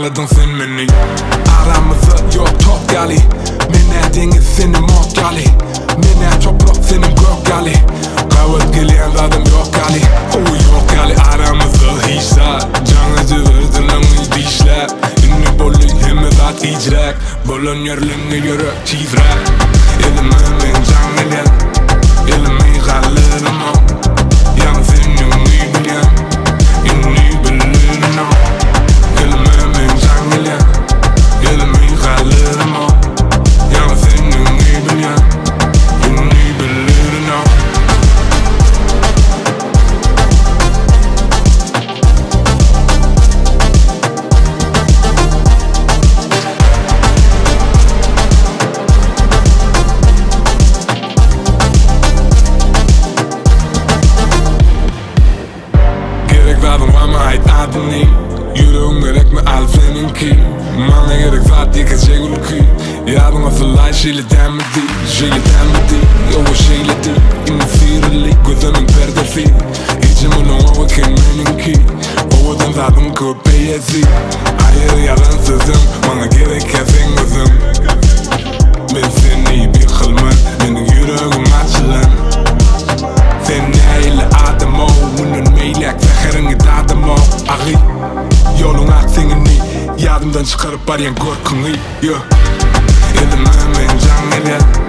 Bağladın sen beni. Aramızda yok top gali. Mene deniz senin mok gali. Mene toprak senin gök gali. Kavat gelen adam yok gali. O yok gali. Aramızda hiç saat. Canıcı verdin ama dişler. Ünlü bollu hemmedat icrak. Bolon yerliğine göre çizrak. Elime men can gelen. Elime kalırım o. Yan senin ünlü bilen. Ünlü bilin o. adını Yüreğim gerek mi al seninki Bana gerek zaten geçecek ki Yardıma fly şeyle demedi Şeyle demedi Yo şeyle değil İnfirli gözümün perdesi İçim onun o vakit benimki Ovadan zaten köpeğesi Hayır yalansızım Bana gerek sen gözüm Ben seni bir kılman Benim yüreğim açılan Sen neyle adam o Bunun meylek zeherini dadım o Ahi Yolun aksini Yadımdan çıkarıp arayan korkunu Elime men can gelen